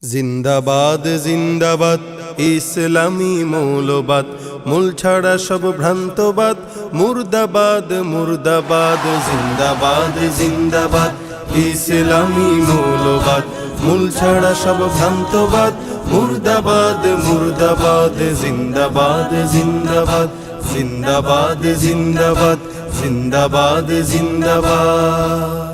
জিন্দাবাদ জিন্দাবাদ ইসলামী মৌলবাদ, মূল ছাড়া সব ভ্রান্তবাদ, মুর্দাবাদ মুর্দাবাদ। জিন্দাবাদ জিন্দাবাদ ইসলামী মৌলবাদ, মূল ছাড়া সব ভ্রান্তবাদ, মুর্দাবাদ মুর্দাবাদ। জিন্দাবাদ জিন্দাবাদ জিন্দাবাদ জিন্দাবাদ জিন্দাবাদ জিন্দাবাদ।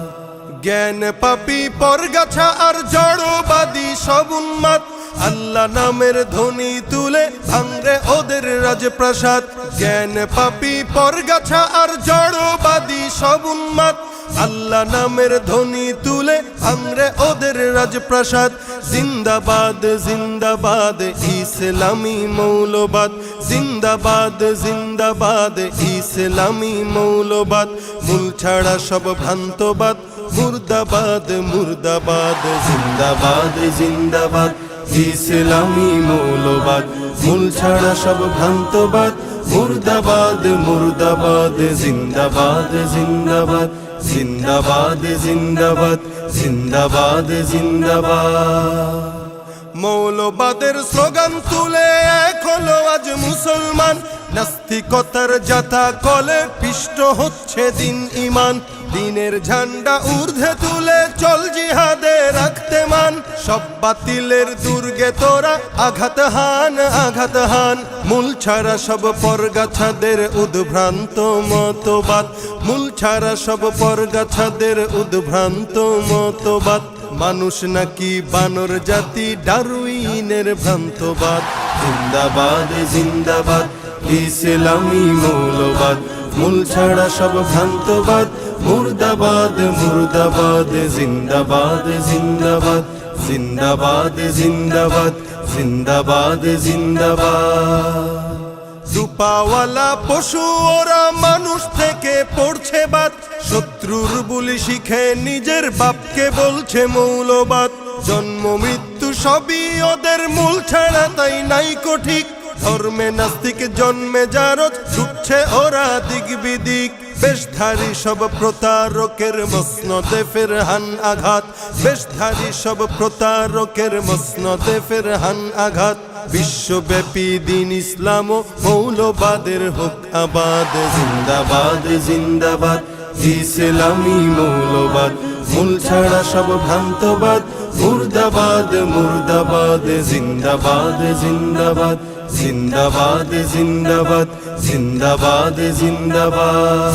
জ্ঞান পাপী পরগাছা আর জড়বাদী সব উন্মাদ, আল্লাহ নামের ধ্বনি তুলে ভাঙরে ওদের রাজপ্রাসাদ। জ্ঞান পাপী পরগাছা আর জড়বাদী সব উন্মাদ, আল্লাহ নামের ধ্বনি তুলে ভাঙরে ওদের রাজপ্রাসাদ। জিন্দাবাদ জিন্দাবাদ ইসলামী মৌলবাদ, জিন্দাবাদ জিন্দাবাদ ইসলামী মৌলবাদ, মূল ছাড়া সব ভ্রান্তবাদ, মুর্দাবাদ মুর্দাবাদ। জিন্দাবাদ জিন্দাবাদ ইসলামী মৌলবাদ, মূল ছাড়া সব ভ্রান্তবাদ, মুর্দাবাদ মুর্দাবাদ। জিন্দাবাদ জিন্দাবাদ জিন্দাবাদ জিন্দাবাদ জিন্দাবাদ জিন্দাবাদ। মৌলবাদের স্লোগান তুলে এক হলো আজ মুসলমান, নাস্তিকতার যাতা কলে পিষ্ট হচ্ছে দিন ইমান। দিনের ঝান্ডা ঊর্ধ্বে তুলে চল জিহাদে রাখতে মান, সব বাতিলের দুর্গে তোরা আঘাত হান আঘাত হান। মূল ছাড়া সব পরগাছাদের উদ্ভ্রান্ত মতবাদ, মূল ছাড়া সব পরগাছাদের উদ্ভ্রান্ত মতবাদ। মানুষ নাকি বানর জাতি ডারউইনের ভ্রান্তবাদ। জিন্দাবাদ জিন্দাবাদ ইসলামী মৌলবাদ, মূল ছাড়া সব ভ্রান্তবাদ, মুর্দাবাদ মুর্দাবাদ। জিন্দাবাদ জিন্দাবাদ জিন্দাবাদ জিন্দাবাদ জিন্দাবাদ জিন্দাবাদ। রূপাওয়ালা পশু ওরা মানুষ থেকে পড়ছে বাদ, শত্রুর বুলি শিখে নিজের বাপকে বলছে মৌলবাদ। জন্ম মৃত্যু সবই ওদের মূল ছাড়া তাই নাই ঠিক, ধর্মে নাস্তিক জন্মে জারজ ছুটছে ওরা দিক বিদিক। বেশধারী সব প্রতারকের মসনদে ফেরহান আঘাত, বেশধারী সব প্রতারকের মসনদে ফেরহান আঘাত। বিশ্বব্যাপী দিন ইসলাম ও মৌলবাদের হোক আবাদ। জিন্দাবাদ জিন্দাবাদ ইসলামী মৌলবাদ, মূল ছাড়া সব ভ্রান্তবাদ, মুর্দাবাদ মুর্দাবাদ। জিন্দাবাদ জিন্দাবাদ জিন্দাবাদ জিন্দাবাদ জিন্দাবাদ জিন্দাবাদ।